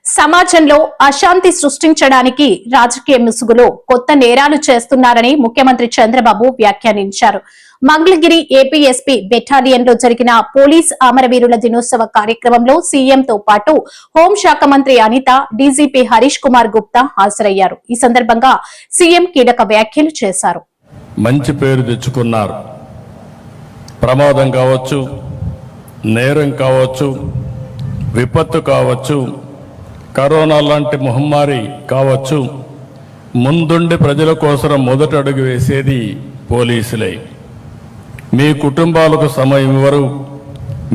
సమాజంలో అశాంతి సృష్టించడానికి రాజకీయ ముసుగులో కొత్త నేరాలు చేస్తున్నారని ముఖ్యమంత్రి చంద్రబాబు వ్యాఖ్యానించారు. మంగళగిరి ఏపీఎస్పీ బెటాలియన్ లో జరిగిన పోలీస్ అమరవీరుల దినోత్సవ కార్యక్రమంలో సీఎంతో పాటు హోంశాఖ మంత్రి అనిత, డీజీపీ హరీష్ కుమార్ గుప్తా హాజరయ్యారు. ఈ సందర్భంగా సీఎం కీలక వ్యాఖ్యలు చేశారు. మంచి పేరు తెచ్చుకున్నారు. ప్రమాదం కావచ్చు, నేరం కావచ్చు, విపత్తు కావచ్చు, కరోనా లాంటి మహమ్మారి కావచ్చు, ముందుండి ప్రజల కోసం మొదటి అడుగు వేసేది పోలీసులే. మీ కుటుంబాలకు సమయం ఇవ్వరు,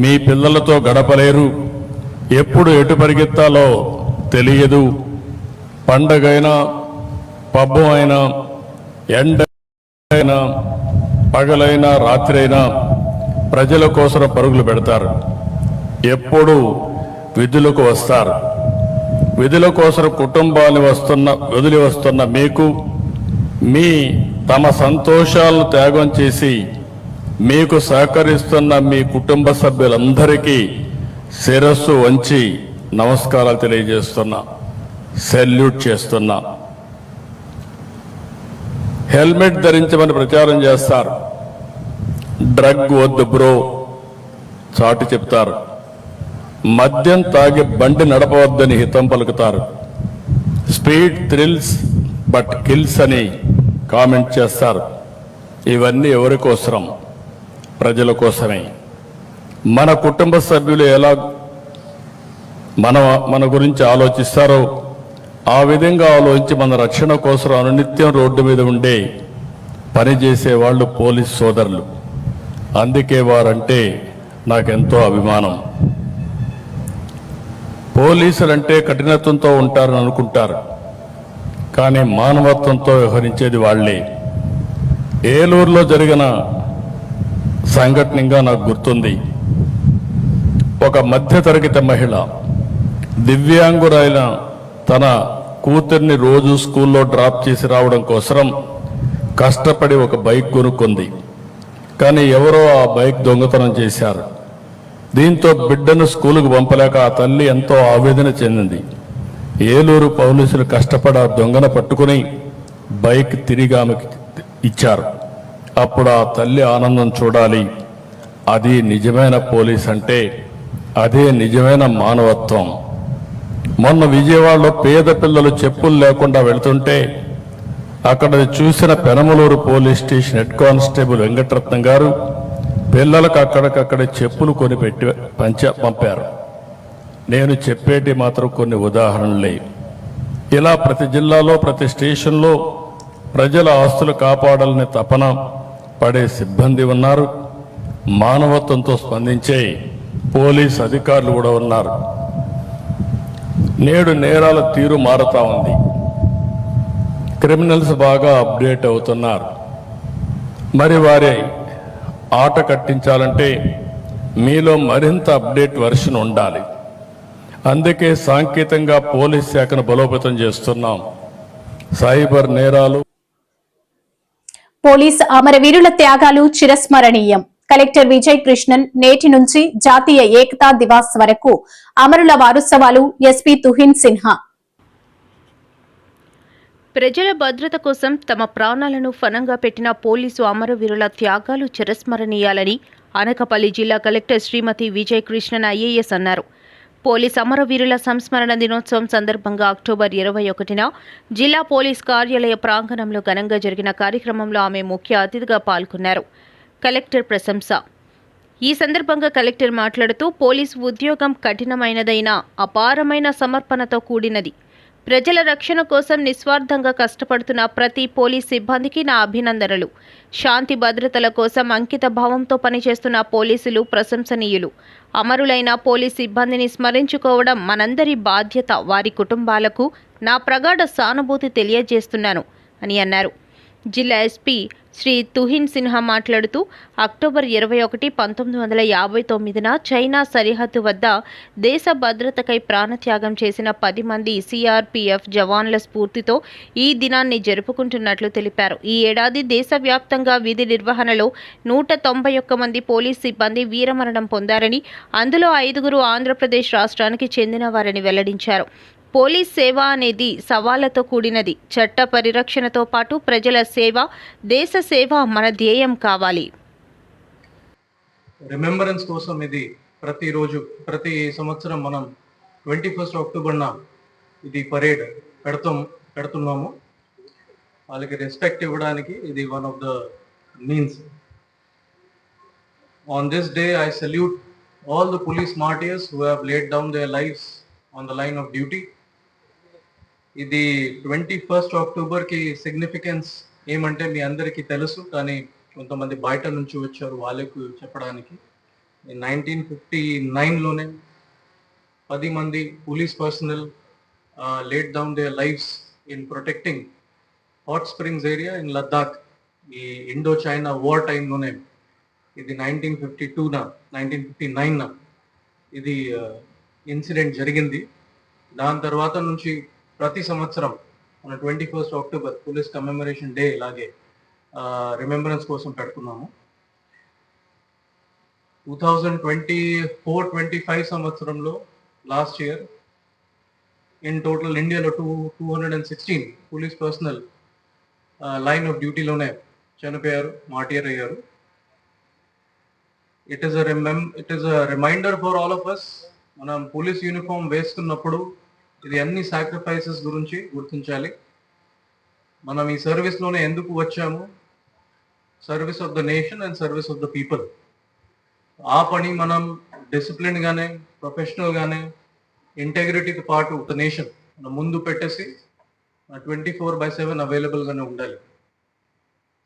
మీ పిల్లలతో గడపలేరు, ఎప్పుడు ఎటు పరిగెత్తాలో తెలియదు. పండగైనా, పబ్బం అయినా, ఎండ అయినా, పగలైనా, రాత్రి అయినా ప్రజల కోసం పరుగులు పెడతారు. ఎప్పుడు విధులకు వస్తారు. విధుల కోసం కుటుంబాన్ని వదిలి వస్తున్న మీకు తమ సంతోషాలను త్యాగం చేసి మీకు సహకరిస్తున్న మీ కుటుంబ సభ్యులందరికీ శిరస్సు వంచి నమస్కారాలు తెలియజేస్తున్నా, సెల్యూట్ చేస్తున్నా. హెల్మెట్ ధరించమని ప్రచారం చేస్తారు. డ్రగ్ వద్దు బ్రో చాటి చెప్తారు. మద్యం తాగి బండి నడపవద్దని హితం పలుకుతారు. స్పీడ్ థ్రిల్స్ బట్ కిల్స్ అని కామెంట్ చేస్తారు. ఇవన్నీ ఎవరి కోసరం? ప్రజల కోసమే. మన కుటుంబ సభ్యులు ఎలా మన గురించి ఆలోచిస్తారో ఆ విధంగా ఆలోచించి మన రక్షణ కోసం అనునిత్యం రోడ్డు మీద ఉండే పనిచేసే వాళ్ళు పోలీస్ సోదరులు. అందుకే వారంటే నాకెంతో అభిమానం. పోలీసులంటే కఠినత్వంతో ఉంటారని అనుకుంటారు, కానీ మానవత్వంతో వ్యవహరించేది వాళ్లే. ఏలూరులో జరిగిన సంఘటనగా నాకు గుర్తుంది. ఒక మధ్యతరగతి మహిళ దివ్యాంగురైన తన కూతుర్ని రోజు స్కూల్లో డ్రాప్ చేసి రావడం కోసం కష్టపడి ఒక బైక్ కొనుక్కుంది. కానీ ఎవరో ఆ బైక్ దొంగతనం చేశారు. దీంతో బిడ్డను స్కూలుకు పంపలేక ఆ తల్లి ఎంతో ఆవేదన చెందింది. ఏలూరు పోలీసులు కష్టపడి ఆ దొంగను పట్టుకుని బైక్ తిరిగి ఆమెకి ఇచ్చారు. అప్పుడు ఆ తల్లి ఆనందం చూడాలి. అది నిజమైన పోలీస్ అంటే, అదే నిజమైన మానవత్వం. మొన్న విజయవాడలో పేద పిల్లలు చెప్పులు లేకుండా వెళుతుంటే అక్కడ చూసిన Penamaluru police station head constable Venkataratnam గారు పిల్లలకు అక్కడికక్కడే చెప్పులు కొనిపెట్టి పంపారు. నేను చెప్పేటి మాత్రం కొన్ని ఉదాహరణలే. ఇలా ప్రతి జిల్లాలో, ప్రతి స్టేషన్లో ప్రజల ఆస్తులు కాపాడాలని తపన పడే సిబ్బంది ఉన్నారు. మానవత్వంతో స్పందించే పోలీస్ అధికారులు కూడా ఉన్నారు. నేడు నేరాల తీరు మారుతా ఉంది. క్రిమినల్స్ బాగా అప్డేట్ అవుతున్నారు. మరి వారి ఆట కట్టించాలంటే మీలో మరింత అప్డేట్ వర్షన్ ఉండాలి. అందుకే సాంకేతికంగా పోలీస్ శాఖను బలోపేతం చేస్తున్నాం. సైబర్ నేరాలు, పోలీస్ అమరవీరుల త్యాగాలు చిరస్మరణీయం. కలెక్టర్ విజయ్ కృష్ణన్ నేటి నుంచి జాతీయ ఏకతా దివాస్ వరకు అమరుల వారోత్సవాలు. ఎస్పీ తుహిన్ సిన్హా. ప్రజల భద్రత కోసం తమ ప్రాణాలను ఫనంగా పెట్టిన పోలీసు అమరవీరుల త్యాగాలు చిరస్మరణీయాలని అనకాపల్లి జిల్లా కలెక్టర్ శ్రీమతి విజయ్ కృష్ణన్ ఐఏఎస్ అన్నారు. పోలీస్ అమరవీరుల సంస్మరణ దినోత్సవం సందర్భంగా అక్టోబర్ 21న జిల్లా పోలీస్ కార్యాలయ ప్రాంగణంలో ఘనంగా జరిగిన కార్యక్రమంలో ఆమె ముఖ్య అతిథిగా పాల్గొన్నారు. కలెక్టర్ ప్రశంస. ఈ సందర్భంగా కలెక్టర్ మాట్లాడుతూ పోలీసు ఉద్యోగం కఠినమైనదైనా అపారమైన సమర్పణతో కూడినది. ప్రజల రక్షణ కోసం నిస్వార్థంగా కష్టపడుతున్న ప్రతి పోలీస్ సిబ్బందికి నా అభినందనలు. శాంతి భద్రతల కోసం అంకిత భావంతో పనిచేస్తున్న పోలీసులు ప్రశంసనీయులు. అమరులైన పోలీస్ సిబ్బందిని స్మరించుకోవడం మనందరి బాధ్యత. వారి కుటుంబాలకు నా ప్రగాఢ సానుభూతి తెలియజేస్తున్నాను అని అన్నారు. జిల్లా ఎస్పీ శ్రీ తుహిన్ సిన్హా మాట్లాడుతూ అక్టోబర్ 21, 1959న చైనా సరిహద్దు వద్ద దేశ భద్రతకై ప్రాణత్యాగం చేసిన 10 మంది సిఆర్పిఎఫ్ జవాన్ల స్ఫూర్తితో ఈ దినాన్ని జరుపుకుంటున్నట్లు తెలిపారు. ఈ ఏడాది దేశవ్యాప్తంగా విధి నిర్వహణలో 191 మంది పోలీస్ సిబ్బంది వీరమరణం పొందారని, అందులో 5 ఆంధ్రప్రదేశ్ రాష్ట్రానికి చెందిన వారని వెల్లడించారు. పోలీస్ సేవ అనేది సవాళ్లతో కూడినది. చట్ట పరిరక్షణతో పాటు ప్రజల సేవ, దేశ సేవ మన ధ్యేయం కావాలి. రిమెంబరెన్స్ కోసం ఇది ప్రతి సంవత్సరం మనం 21 అక్టోబర్న ఇది పరేడ్ పెడుతున్నాము. వాళ్ళకి రెస్పెక్ట్ ఇవ్వడానికి ఇది one of the means. On this day I salute all the police martyrs who have laid down their lives on the line of duty. ఇది 21 అక్టోబర్కి సిగ్నిఫికెన్స్ ఏమంటే మీ అందరికీ తెలుసు, కానీ కొంతమంది బయట నుంచి వచ్చారు వాళ్ళకు చెప్పడానికి. 1959లోనే 10 మంది police personnel laid down their lives in protecting hot springs area in Ladakh. ఈ ఇండో చైనా వార్ టైంలోనే ఇది 1959 ఇది ఇన్సిడెంట్ జరిగింది. దాని తర్వాత నుంచి ప్రతి సంవత్సరం మన 21 అక్టోబర్ పోలీస్ కమెమరేషన్ డే ఇలాగే రిమెంబరెన్స్ కోసం పెడుతున్నాము. 2024-25 సంవత్సరంలో లాస్ట్ ఇయర్ ఇన్ టోటల్ ఇండియాలో 216 పోలీస్ పర్సనల్ లైన్ ఆఫ్ డ్యూటీలోనే చనిపోయారు, మార్టియర్ అయ్యారు. It is a reminder for all of us. మనం పోలీస్ యూనిఫామ్ వేసుకున్నప్పుడు ఇది అన్ని సాక్రిఫైసెస్ గురించి గుర్తించాలి. మనం ఈ సర్వీస్లోనే ఎందుకు వచ్చాము? Service of the nation and service of the people. ఆ పని మనం డిసిప్లిన్గానే, ప్రొఫెషనల్గానే, ఇంటెగ్రిటీతో పాటు ద నేషన్ మనం ముందు పెట్టేసి 24/7 అవైలబుల్గానే ఉండాలి.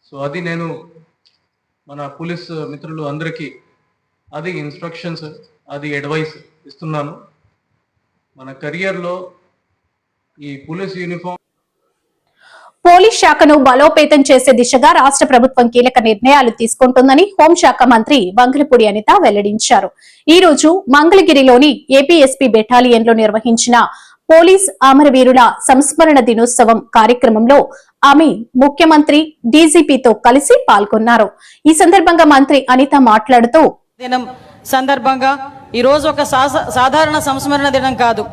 సో అది నేను మన పోలీస్ మిత్రులు అందరికీ అది ఇన్స్ట్రక్షన్స్, అది అడ్వైస్ ఇస్తున్నాను. మన కెరియర్లో ఈ పోలీస్ యూనిఫామ్ పోలీస్ శాఖను బలోపేతం చేసే దిశగా రాష్ట్ర ప్రభుత్వం కీలక నిర్ణయాలు తీసుకుంటుందని హోంశాఖ మంత్రి వంగలపూడి అనిత వెల్లడించారు. ఈ రోజు మంగళగిరిలోని ఏపీఎస్పీ బెటాలియన్లో నిర్వహించిన పోలీస్ అమరవీరుల సంస్మరణ దినోత్సవం కార్యక్రమంలో ఆమె ముఖ్యమంత్రి, డీజీపీతో కలిసి పాల్గొన్నారు. ఈ సందర్భంగా మంత్రి అనిత మాట్లాడుతూ, దినం సందర్భంగా ఈరోజు ఒక సాధారణ సంస్మరణ దినం కాదు,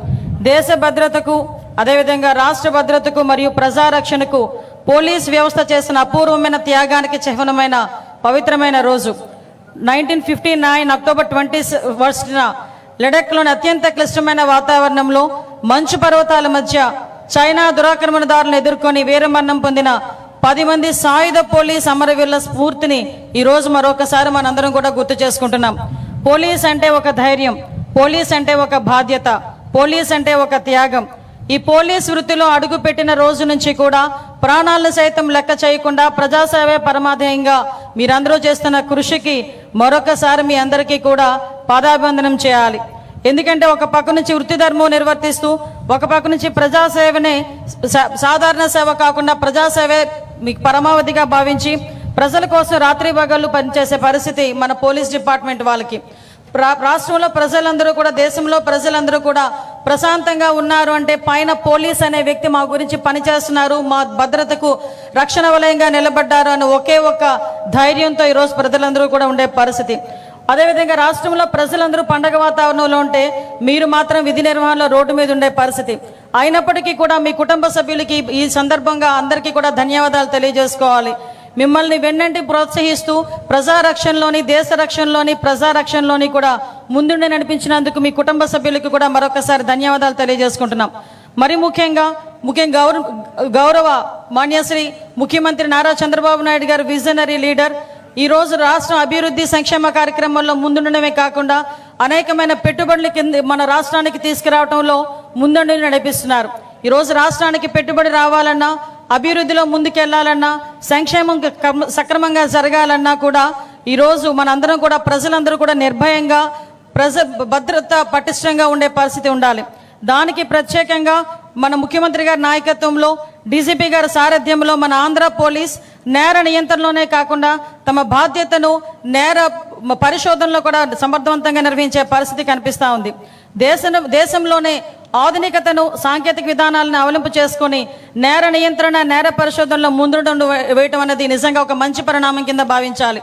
దేశ భద్రతకు, అదేవిధంగా రాష్ట్ర భద్రతకు మరియు ప్రజారక్షణకు పోలీస్ వ్యవస్థ చేసిన అపూర్వమైన త్యాగానికి చిహ్నమైన పవిత్రమైన రోజు. 1959 అక్టోబర్ 21న లడఖ్లోని అత్యంత క్లిష్టమైన వాతావరణంలో మంచు పర్వతాల మధ్య చైనా దురాక్రమణదారులను ఎదుర్కొని వీరమరణం పొందిన 10 మంది సాయుధ పోలీస్ అమరవీరుల స్ఫూర్తిని ఈరోజు మరొకసారి మనందరం కూడా గుర్తు చేసుకుంటున్నాం. పోలీస్ అంటే ఒక ధైర్యం, పోలీస్ అంటే ఒక బాధ్యత, పోలీస్ అంటే ఒక త్యాగం. ఈ పోలీస్ వృత్తిలో అడుగు పెట్టిన రోజు నుంచి కూడా ప్రాణాలను సైతం లెక్క చేయకుండా ప్రజాసేవే పరమాధ్యేయంగా మీరందరూ చేస్తున్న కృషికి మరొకసారి మీ అందరికీ కూడా పాదాభివందనం చేయాలి. ఎందుకంటే ఒక పక్క నుంచి వృత్తి ధర్మం నిర్వర్తిస్తూ, ఒక పక్క నుంచి ప్రజాసేవనే సాధారణ సేవ కాకుండా ప్రజాసేవే మీకు పరమావధిగా భావించి ప్రజల కోసం రాత్రి పగళ్ళు పనిచేసే పరిస్థితి మన పోలీస్ డిపార్ట్మెంట్ వాళ్ళకి. రాష్ట్రంలో ప్రజలందరూ కూడా, దేశంలో ప్రజలందరూ కూడా ప్రశాంతంగా ఉన్నారు అంటే పైన పోలీస్ అనే వ్యక్తి మా గురించి పనిచేస్తున్నారు, మా భద్రతకు రక్షణ వలయంగా నిలబడ్డారు అని ఒకే ఒక ధైర్యంతో ఈరోజు ప్రజలందరూ కూడా ఉండే పరిస్థితి. అదేవిధంగా రాష్ట్రంలో ప్రజలందరూ పండగ వాతావరణంలో ఉంటే మీరు మాత్రం విధి నిర్వహణలో రోడ్డు మీద ఉండే పరిస్థితి. అయినప్పటికీ కూడా మీ కుటుంబ సభ్యులకి ఈ సందర్భంగా అందరికీ కూడా ధన్యవాదాలు తెలియజేసుకోవాలి. మిమ్మల్ని వెన్నంటి ప్రోత్సహిస్తూ ప్రజారక్షణలోని, దేశ రక్షణలోని, ప్రజారక్షణలోని కూడా ముందుండి నడిపించినందుకు మీ కుటుంబ సభ్యులకు కూడా మరొకసారి ధన్యవాదాలు తెలియజేసుకుంటున్నాం. మరి ముఖ్యంగా గౌరవ మాన్యశ్రీ ముఖ్యమంత్రి నారా చంద్రబాబు నాయుడు గారు విజనరీ లీడర్. ఈరోజు రాష్ట్ర అభివృద్ధి సంక్షేమ కార్యక్రమంలో ముందుండడమే కాకుండా అనేకమైన పెట్టుబడులు మన రాష్ట్రానికి తీసుకురావడంలో ముందుండి నడిపిస్తున్నారు. ఈరోజు రాష్ట్రానికి పెట్టుబడి రావాలన్నా, అభివృద్ధిలో ముందుకెళ్లాలన్నా, సంక్షేమం సక్రమంగా జరగాలన్నా కూడా ఈరోజు మనందరం కూడా, ప్రజలందరూ కూడా నిర్భయంగా భద్రత పటిష్టంగా ఉండే పరిస్థితి ఉండాలి. దానికి ప్రత్యేకంగా మన ముఖ్యమంత్రి గారి నాయకత్వంలో, డీజీపీ గారి సారథ్యంలో మన ఆంధ్ర పోలీస్ నేర నియంత్రణలోనే కాకుండా తమ బాధ్యతను నేర పరిశోధనలో కూడా సమర్థవంతంగా నిర్వహించే పరిస్థితి కనిపిస్తూ ఉంది. దేశంలోనే ఆధునికతను సాంకేతిక విధానాలను అవలంబు చేసుకొని నేర నియంత్రణ నేర పరిశోధనలో ముందుండు వేయటం అనేది నిజంగా ఒక మంచి పరిణామం కింద భావించాలి.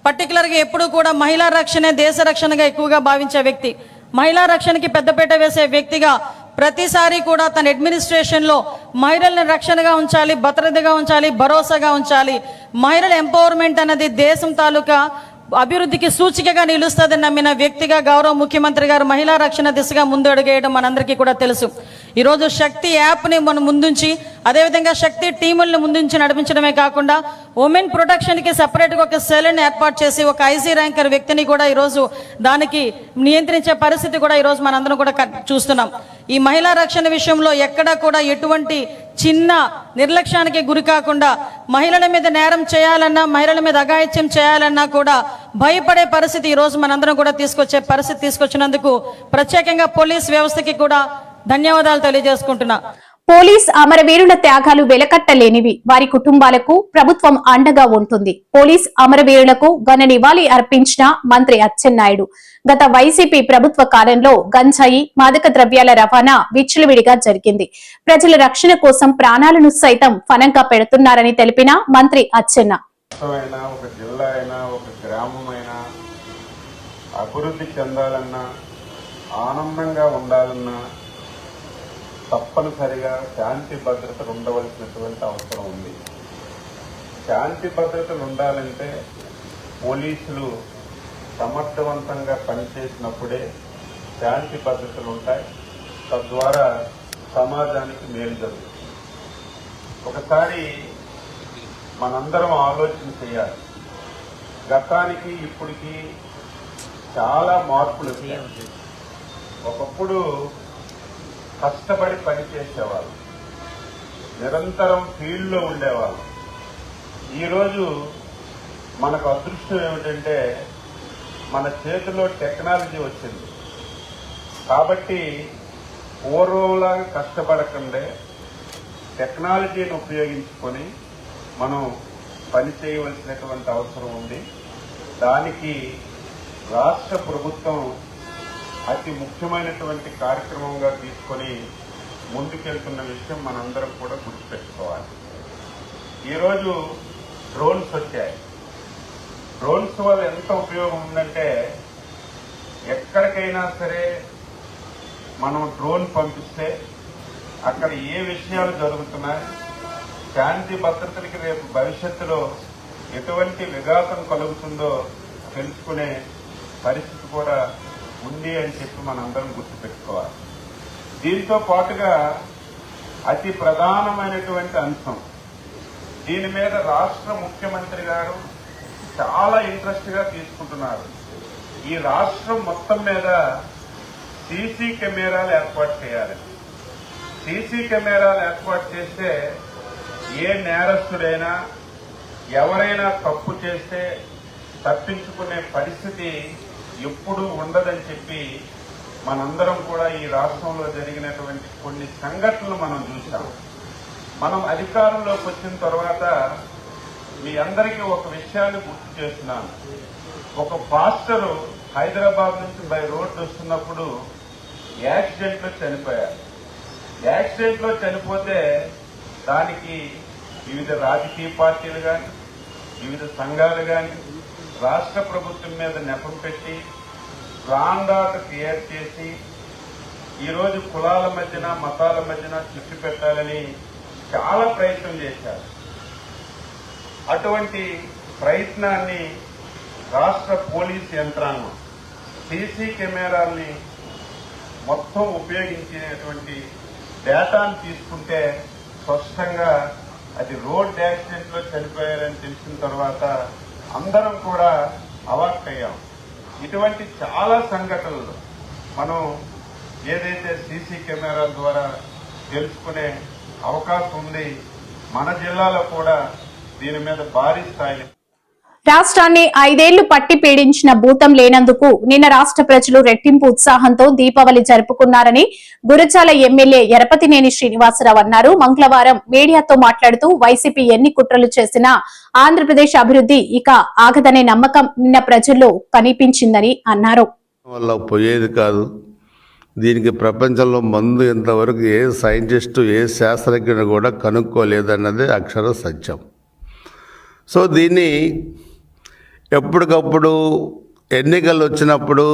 పర్టికులర్గా ఎప్పుడూ కూడా మహిళా రక్షణే దేశ రక్షణగా ఎక్కువగా భావించే వ్యక్తి, మహిళా రక్షణకి పెద్దపీట వేసే వ్యక్తిగా ప్రతిసారి కూడా తన అడ్మినిస్ట్రేషన్లో మహిళలను రక్షణగా ఉంచాలి, భద్రతగా ఉంచాలి, భరోసాగా ఉంచాలి. మహిళల ఎంపవర్మెంట్ అనేది దేశం తాలూకా అభివృద్ధికి సూచికగా నిలుస్తుందని నమ్మిన వ్యక్తిగా గౌరవ ముఖ్యమంత్రి గారు మహిళా రక్షణ దిశగా ముందు అడుగేయడం మనందరికీ కూడా తెలుసు. ఈరోజు శక్తి యాప్ని మనం ముందుంచి, అదేవిధంగా శక్తి టీములను ముందుంచి నడిపించడమే కాకుండా ఉమెన్ ప్రొటెక్షన్కి సపరేట్గా ఒక సెల్ని ఏర్పాటు చేసి ఒక ఐసీ ర్యాంకర్ వ్యక్తిని కూడా ఈరోజు దానికి నియంత్రించే పరిస్థితి కూడా ఈరోజు మనందరం కూడా చూస్తున్నాం. ఈ మహిళా రక్షణ విషయంలో ఎక్కడా కూడా ఎటువంటి చిన్న నిర్లక్ష్యానికి గురి కాకుండా మహిళల మీద నేరం చేయాలన్నా, మహిళల మీద అఘాయిత్యం చేయాలన్నా కూడా భయపడే పరిస్థితి ఈరోజు మనందరం కూడా తీసుకొచ్చినందుకు ప్రత్యేకంగా పోలీస్ వ్యవస్థకి కూడా ధన్యవాదాలు తెలియజేసుకుంటున్నా. పోలీస్ అమరవీరుల త్యాగాలు వెలకట్టలేనివి. వారి కుటుంబాలకు ప్రభుత్వం అండగా ఉంటుంది. పోలీస్ అమరవీరులకు ఘన నివాళి అర్పించిన మంత్రి అచ్చెన్నాయుడు. గత వైసీపీ ప్రభుత్వ కాలంలో గంజాయి, మాదక ద్రవ్యాల రవాణా విచ్చలవిడిగా జరిగింది. ప్రజల రక్షణ కోసం ప్రాణాలను సైతం ఫనంగా పెడుతున్నారని తెలిపిన మంత్రి అచ్చెన్న, ఒక జిల్లా అయినా ఒక గ్రామం అయినా అభివృద్ధి చెందాలన్నా, ఆనందంగా ఉండాలన్నా తప్పనిసరిగా శాంతి భద్రతలు ఉండవలసినటువంటి అవసరం ఉంది. శాంతి భద్రతలు ఉండాలంటే పోలీసులు సమర్థవంతంగా పనిచేసినప్పుడే శాంతి భద్రతలు ఉంటాయి. తద్వారా సమాజానికి మేలు జరుగుతుంది. ఒకసారి మనందరం ఆలోచన చేయాలి. గతానికి ఇప్పటికి చాలా మార్పులు వచ్చాయి. ఒకప్పుడు కష్టపడి పనిచేసేవాళ్ళు, నిరంతరం ఫీల్డ్లో ఉండేవాళ్ళు. ఈరోజు మనకు అదృష్టం ఏమిటంటే మన చేతిలో టెక్నాలజీ వచ్చింది. కాబట్టి పూర్వంలాగా కష్టపడకండే టెక్నాలజీని ఉపయోగించుకొని మనం పని చేయవలసినటువంటి అవసరం ఉంది. దానికి రాష్ట్ర ప్రభుత్వం అతి ముఖ్యమైనటువంటి కార్యక్రమంగా తీసుకొని ముందుకెళ్తున్న విషయం మనందరం కూడా గుర్తుపెట్టుకోవాలి. ఈరోజు డ్రోన్స్ వచ్చాయి. డ్రోన్స్ వల్ల ఎంత ఉపయోగం ఉందంటే, ఎక్కడికైనా సరే మనం డ్రోన్ పంపిస్తే అక్కడ ఏ విషయాలు జరుగుతున్నాయి, శాంతి భద్రతలకి రేపు భవిష్యత్తులో ఎటువంటి విఘాతం కలుగుతుందో తెలుసుకునే పరిస్థితి కూడా ఉంది అని చెప్పి మనందరం గుర్తుపెట్టుకోవాలి. దీంతో పాటుగా అతి ప్రధానమైనటువంటి అంశం, దీని మీద రాష్ట్ర ముఖ్యమంత్రి గారు చాలా ఇంట్రెస్ట్ గా తీసుకుంటున్నారు. ఈ రాష్ట్రం మొత్తం మీద సీసీ కెమెరాలు ఏర్పాటు చేయాలి. సీసీ కెమెరాలు ఏర్పాటు చేస్తే ఏ నేరస్తుడైనా ఎవరైనా తప్పు చేస్తే తప్పించుకునే పరిస్థితి ఎప్పుడూ ఉండదని చెప్పి మనందరం కూడా ఈ రాష్ట్రంలో జరిగినటువంటి కొన్ని సంఘటనలు మనం చూసాం. మనం అధికారంలోకి వచ్చిన తర్వాత మీ అందరికీ ఒక విషయాన్ని గుర్తు చేస్తున్నాను. ఒక పాస్టరు హైదరాబాద్ నుంచి బై రోడ్డు వస్తున్నప్పుడు యాక్సిడెంట్లో చనిపోయారు. యాక్సిడెంట్లో చనిపోతే దానికి వివిధ రాజకీయ పార్టీలు కానీ, వివిధ సంఘాలు కానీ రాష్ట్ర ప్రభుత్వం మీద నెపం పెట్టి రాండాట క్రియేట్ చేసి ఈరోజు కులాల మధ్యన మతాల మధ్యన చిచ్చు పెట్టాలని చాలా ప్రయత్నం చేశారు. అటువంటి ప్రయత్నాన్ని రాష్ట్ర పోలీస్ యంత్రాంగం సీసీ కెమెరాల్ని మొత్తం ఉపయోగించేటువంటి డేటాను తీసుకుంటే స్పష్టంగా అది రోడ్ యాక్సిడెంట్ లో చనిపోయారని తెలిసిన తర్వాత అందరం కూడా అవాక్కయ్యాం. ఇటువంటి చాలా సంఘటనలు మనం ఏదైతే సీసీ కెమెరాల ద్వారా తెలుసుకునే అవకాశం ఉంది. మన జిల్లాలో కూడా దీని మీద భారీ స్థాయి రాష్ట్రాన్ని 5 ఏళ్లు పట్టి పీడించిన భూతం లేనందుకు నిన్న రాష్ట్ర ప్రజలు రెట్టింపు ఉత్సాహంతో దీపావళి జరుపుకున్నారని గురజాల ఎమ్మెల్యే ఎరపతినేని శ్రీనివాసరావు అన్నారు. మంగళవారం మీడియాతో మాట్లాడుతూ వైసీపీ ఎన్ని కుట్రలు చేసినా ఆంధ్రప్రదేశ్ అభివృద్ధి ఇక ఆగదనే నమ్మకం నిన్న ప్రజల్లో కనిపించిందని అన్నారు. వల్ల పోయేది కాదు. దీనికి ప్రపంచంలో మందు ఇంతవరకు ఏ సైంటిస్టు ఏ శాస్త్రజ్ఞుడు కూడా కనుక్కోలేదన్నది అక్షర సత్యం. సో దీన్ని ఎప్పటికప్పుడు ఎన్నికలు వచ్చినప్పుడు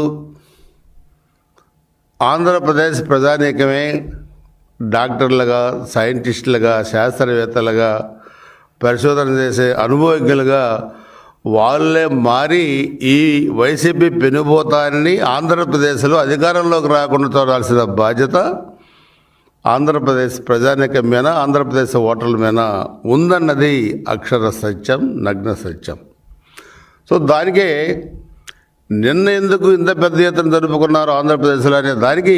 ఆంధ్రప్రదేశ్ ప్రజానీకమే డాక్టర్లుగా, సైంటిస్టులుగా, శాస్త్రవేత్తలుగా, పరిశోధన చేసే అనుభవజ్ఞులుగా వాళ్ళే మారి ఈ వైసీపీ పెనుబోతాన్ని ఆంధ్రప్రదేశ్లో అధికారంలోకి రాకుండా చూడాల్సిన బాధ్యత ఆంధ్రప్రదేశ్ ప్రజానీకం మీద, ఆంధ్రప్రదేశ్ ఓటర్ల మీద ఉందన్నది అక్షర సత్యం, నగ్న సత్యం. సో దానికే నిన్న ఎందుకు ఇంత పెద్ద ఎత్తున జరుపుకున్నారు ఆంధ్రప్రదేశ్లో అనే దానికి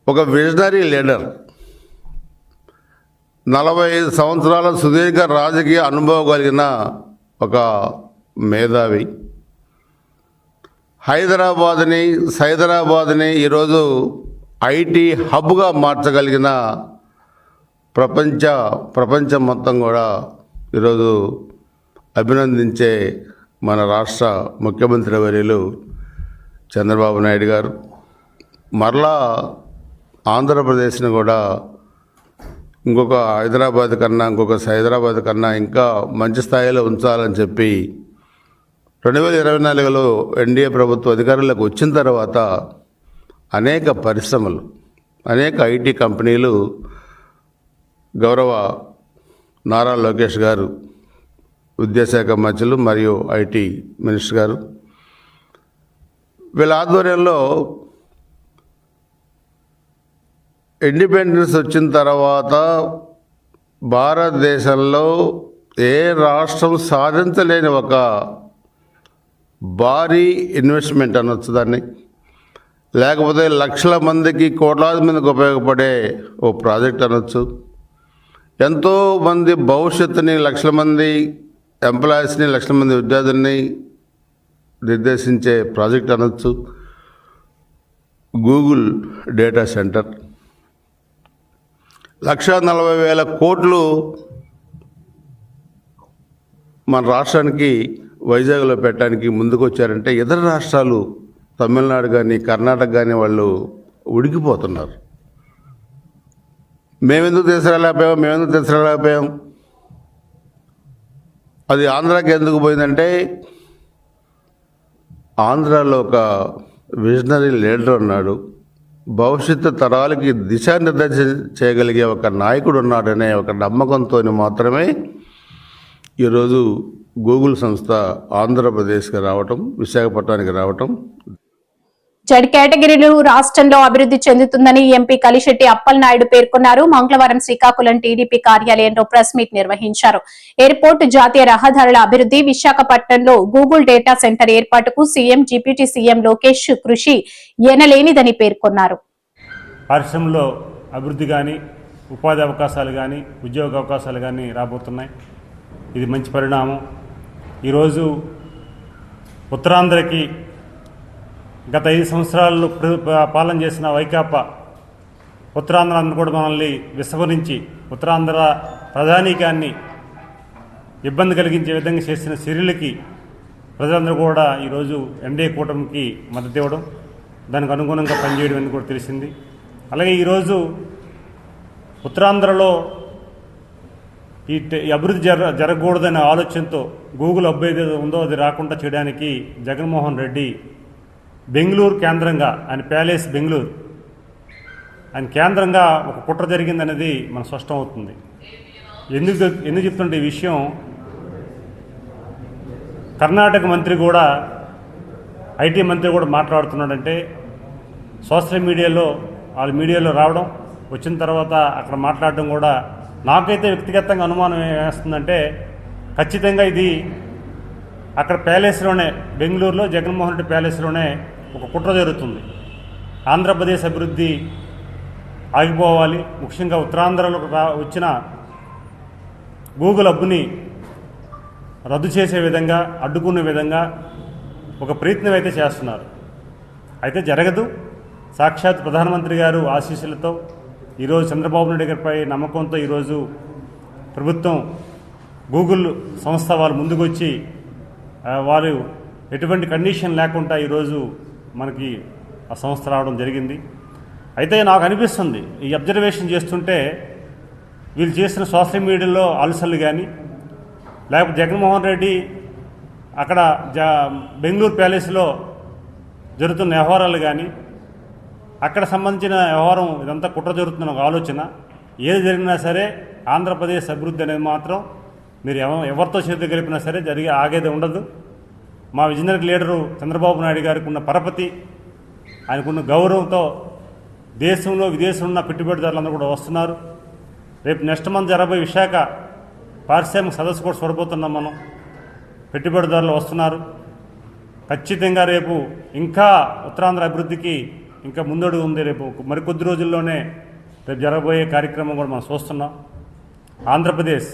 ఒక విజనరీ లీడర్, 45 సంవత్సరాల సుదీర్ఘ రాజకీయ అనుభవం కలిగిన ఒక మేధావి, హైదరాబాద్ని ఈరోజు ఐటీ హబ్గా మార్చగలిగిన ప్రపంచం మొత్తం కూడా ఈరోజు అభినందించే మన రాష్ట్ర ముఖ్యమంత్రి వర్యులు చంద్రబాబు నాయుడు గారు మరలా ఆంధ్రప్రదేశ్ని కూడా ఇంకొక హైదరాబాద్ కన్నా ఇంకా మంచి స్థాయిలో ఉంచాలని చెప్పి 2024లో ఎన్డీఏ ప్రభుత్వం అధికారంలోకి వచ్చిన తర్వాత అనేక పరిశ్రమలు, అనేక ఐటీ కంపెనీలు గౌరవ నారా లోకేష్ గారు, విద్యాశాఖ మంత్రులు మరియు ఐటీ మినిస్టర్ గారు వీళ్ళ ఆధ్వర్యంలో ఇండిపెండెన్స్ వచ్చిన తర్వాత భారతదేశంలో ఏ రాష్ట్రం సాధించలేని ఒక భారీ ఇన్వెస్ట్మెంట్ అనొచ్చు దాన్ని, లేకపోతే లక్షల మందికి, కోట్లాది మందికి ఉపయోగపడే ఓ ప్రాజెక్ట్ అనొచ్చు, ఎంతోమంది భవిష్యత్తుని, లక్షల మంది ఎంప్లాయీస్ని, లక్షల మంది విద్యార్థుల్ని నిర్దేశించే ప్రాజెక్ట్ అనొచ్చు. గూగుల్ డేటా సెంటర్ 1,40,000 కోట్లు మన రాష్ట్రానికి వైజాగ్లో పెట్టడానికి ముందుకు వచ్చారంటే ఇతర రాష్ట్రాలు, తమిళనాడు కానీ కర్ణాటక కానీ వాళ్ళు ఉడికిపోతున్నారు. మేమెందుకు తీసుకురాలేకపోయాం. అది ఆంధ్రాకి ఎందుకు పోయిందంటే ఆంధ్రాలో ఒక విజనరీ లీడర్ ఉన్నాడు, భవిష్యత్తు తరాలకి దిశానిర్దేశం చేయగలిగే ఒక నాయకుడు ఉన్నాడనే ఒక నమ్మకంతో మాత్రమే ఈరోజు గూగుల్ సంస్థ ఆంధ్రప్రదేశ్కి రావటం, విశాఖపట్నానికి రావటం. జడ్ కేటగిరీలు రాష్ట్రంలో అభివృద్ధి చెందుతుందని ఎంపీ కలిశెట్టి అప్పలనాయుడు పేర్కొన్నారు. మంగళవారం శ్రీకాకుళం టీడీపీ కార్యాలయంలో ప్రెస్ మీట్ నిర్వహించారు. ఎయిర్పోర్టు, జాతీయ రహదారుల అభివృద్ధి, విశాఖపట్నంలో గూగుల్ డేటా సెంటర్ ఏర్పాటుకు సీఎం, డిప్యూటీ సీఎం లోకేష్ కృషి ఎనలేనిదని పేర్కొన్నారు. పరిశ్రమలో అభివృద్ధి కానీ, ఉపాధి అవకాశాలు కానీ, ఉద్యోగ అవకాశాలు కానీ రాబోతున్నాయి. ఇది మంచి పరిణామం. ఈరోజు ఉత్తరాంధ్రకి గత 5 సంవత్సరాల్లో పాలన చేసిన వైకాపా ఉత్తరాంధ్రాన్ని కూడా మనల్ని విస్మరించి ఉత్తరాంధ్ర ప్రధానికాన్ని ఇబ్బంది కలిగించే విధంగా చేసిన చర్యలకి ప్రజలందరూ కూడా ఈరోజు ఎన్డీఏ కూటమికి మద్దతు ఇవ్వడం, దానికి అనుగుణంగా పనిచేయడం అని కూడా తెలిసింది. అలాగే ఈరోజు ఉత్తరాంధ్రలో ఈ అభివృద్ధి జరగకూడదనే ఆలోచనతో గూగుల్ హబ్ ఏదైతే ఉందో అది రాకుండా చేయడానికి జగన్మోహన్ రెడ్డి బెంగళూరు కేంద్రంగా, ఆయన ప్యాలెస్ బెంగళూరు, ఆయన కేంద్రంగా ఒక కుట్ర జరిగిందనేది మనకు స్పష్టం అవుతుంది. ఎందుకు చెప్తుంటే ఈ విషయం, కర్ణాటక మంత్రి కూడా, ఐటీ మంత్రి కూడా మాట్లాడుతున్నాడంటే సోషల్ మీడియాలో, వాళ్ళ మీడియాలో రావడం, వచ్చిన తర్వాత అక్కడ మాట్లాడడం కూడా నాకైతే వ్యక్తిగతంగా అనుమానం వేస్తుందంటే ఖచ్చితంగా ఇది అక్కడ ప్యాలెస్లోనే, బెంగళూరులో జగన్మోహన్ రెడ్డి ప్యాలెస్లోనే ఒక కుట్ర జరుగుతుంది. ఆంధ్రప్రదేశ్ అభివృద్ధి ఆగిపోవాలి, ముఖ్యంగా ఉత్తరాంధ్రలో వచ్చిన గూగుల్ హబ్ని రద్దు చేసే విధంగా, అడ్డుకునే విధంగా ఒక ప్రయత్నం అయితే చేస్తున్నారు. అయితే జరగదు. సాక్షాత్ ప్రధానమంత్రి గారు ఆశీస్సులతో, ఈరోజు చంద్రబాబు నాయుడు గారిపై నమ్మకంతో ఈరోజు ప్రభుత్వం, గూగుల్ సంస్థ వాళ్ళు ముందుకొచ్చి వారు ఎటువంటి కండిషన్ లేకుండా ఈరోజు మనకి ఆ సంస్థ రావడం జరిగింది. అయితే నాకు అనిపిస్తుంది, ఈ అబ్జర్వేషన్ చేస్తుంటే వీళ్ళు చేసిన సోషల్ మీడియాలో అలసలు కానీ, లేకపోతే జగన్మోహన్ రెడ్డి అక్కడ బెంగళూరు ప్యాలెస్లో జరుగుతున్న వ్యవహారాలు కానీ, అక్కడ సంబంధించిన వ్యవహారం ఇదంతా కుట్ర జరుగుతున్న ఒక ఆలోచన. ఏది జరిగినా సరే ఆంధ్రప్రదేశ్ అభివృద్ధి అనేది మాత్రం మీరు ఎవరితో చేతులు కలిపినా సరే ఆగేది ఉండదు. మా విజనరీ లీడరు చంద్రబాబు నాయుడు గారికి ఉన్న పరపతి, ఆయనకున్న గౌరవంతో దేశంలో విదేశంలో ఉన్న పెట్టుబడిదారులందరూ కూడా వస్తున్నారు. రేపు నెక్స్ట్ మంత్ జరగబోయే విశాఖ పారిశ్రామిక సదస్సు కూడా చూడబోతున్నాం మనం. పెట్టుబడిదారులు వస్తున్నారు. ఖచ్చితంగా రేపు ఇంకా ఉత్తరాంధ్ర అభివృద్ధికి ఇంకా ముందడుగు ఉంది. రేపు మరికొద్ది రోజుల్లోనే రేపు జరగబోయే కార్యక్రమం కూడా మనం చూస్తున్నాం. ఆంధ్రప్రదేశ్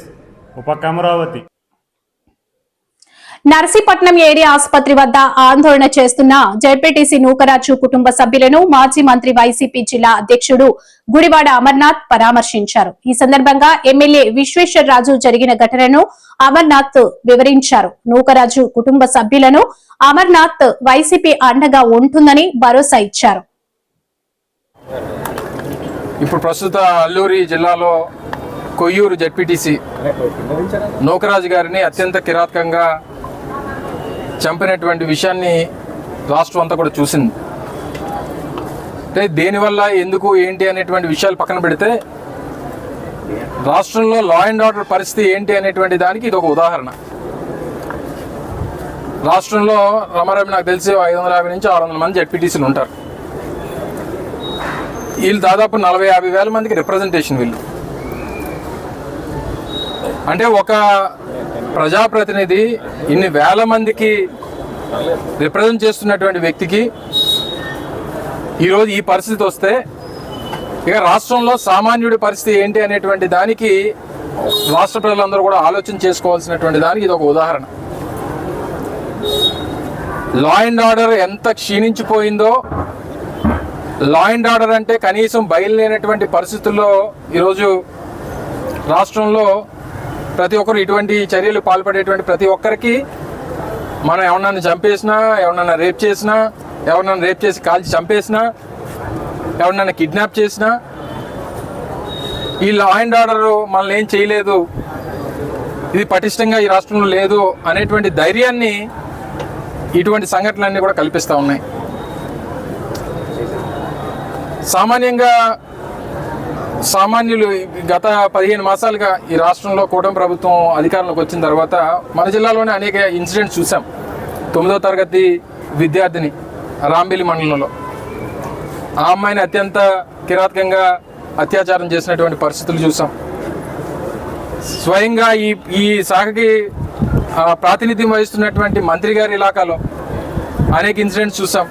ఒక పక్క అమరావతి. నర్సీపట్నం ఏరియా ఆసుపత్రి వద్ద ఆందోళన చేస్తున్న జెడ్పీటీసీ నూకరాజు కుటుంబ సభ్యులను మాజీ మంత్రి వైసీపీ జిల్లా అధ్యక్షుడు గుడివాడ అమర్నాథ్ పరామర్శించారు. ఈ సందర్భంగా ఎమ్మెల్యే విశ్వేశ్వరరాజు జరిగిన ఘటనను అమర్నాథ్ వివరించారు. నూకరాజు కుటుంబ సభ్యులను అమర్నాథ్ వైసీపీ అండగా ఉంటుందని భరోసా ఇచ్చారు. ఇప్పుడు ప్రస్తుత అల్లూరి జిల్లాలో కొయ్యూరు జెడ్పీటీసీ నూకరాజు గారిని అత్యంత కిరాతకంగా చంపినటువంటి విషయాన్ని రాష్ట్రం అంతా కూడా చూసింది. అంటే దేనివల్ల, ఎందుకు, ఏంటి అనేటువంటి విషయాలు పక్కన పెడితే రాష్ట్రంలో లా అండ్ ఆర్డర్ పరిస్థితి ఏంటి అనేటువంటి దానికి ఇది ఒక ఉదాహరణ. రాష్ట్రంలో రమారమి నాకు తెలిసి 550 నుంచి 600 మంది జెడ్పీటీసీలు ఉంటారు. వీళ్ళు దాదాపు 40-50 వేల మందికి రిప్రజెంటేషన్. వీళ్ళు అంటే ఒక ప్రజాప్రతినిధి ఇన్ని వేల మందికి రిప్రజెంట్ చేస్తున్నటువంటి వ్యక్తికి ఈరోజు ఈ పరిస్థితి వస్తే ఇక రాష్ట్రంలో సామాన్యుడి పరిస్థితి ఏంటి అనేటువంటి దానికి రాష్ట్ర ప్రజలందరూ కూడా ఆలోచన చేసుకోవాల్సినటువంటి దానికి ఇది ఒక ఉదాహరణ. లా అండ్ ఆర్డర్ ఎంత క్షీణించిపోయిందో, లా అండ్ ఆర్డర్ అంటే కనీసం బయలుదేరినటువంటి పరిస్థితుల్లో ఈరోజు రాష్ట్రంలో ప్రతి ఒక్కరు ఇటువంటి చర్యలు పాల్పడేటువంటి ప్రతి ఒక్కరికి మనం ఎవరినైనా చంపేసినా, ఎవరినైనా రేప్ చేసినా, ఎవరినైనా రేప్ చేసి కాల్చి చంపేసినా, ఎవరినైనా కిడ్నాప్ చేసినా, ఈ లా అండ్ ఆర్డర్ మనల్ని ఏం చేయలేదు, ఇది పటిష్టంగా ఈ రాష్ట్రంలో లేదు అనేటువంటి ధైర్యాన్ని ఇటువంటి సంఘటనలన్నీ కూడా కల్పిస్తూ ఉన్నాయి. సామాన్యులు గత 15 మాసాలుగా ఈ రాష్ట్రంలో కూటమి ప్రభుత్వం అధికారంలోకి వచ్చిన తర్వాత మన జిల్లాలోనే అనేక ఇన్సిడెంట్స్ చూసాం. 9వ తరగతి విద్యార్థిని రాంబిలి మండలంలో ఆ అమ్మాయిని అత్యంత కిరాతకంగా అత్యాచారం చేసినటువంటి పరిస్థితులు చూసాం. స్వయంగా ఈ శాఖకి ప్రాతినిధ్యం వహిస్తున్నటువంటి మంత్రి గారి ఇలాకాలో అనేక ఇన్సిడెంట్స్ చూసాం.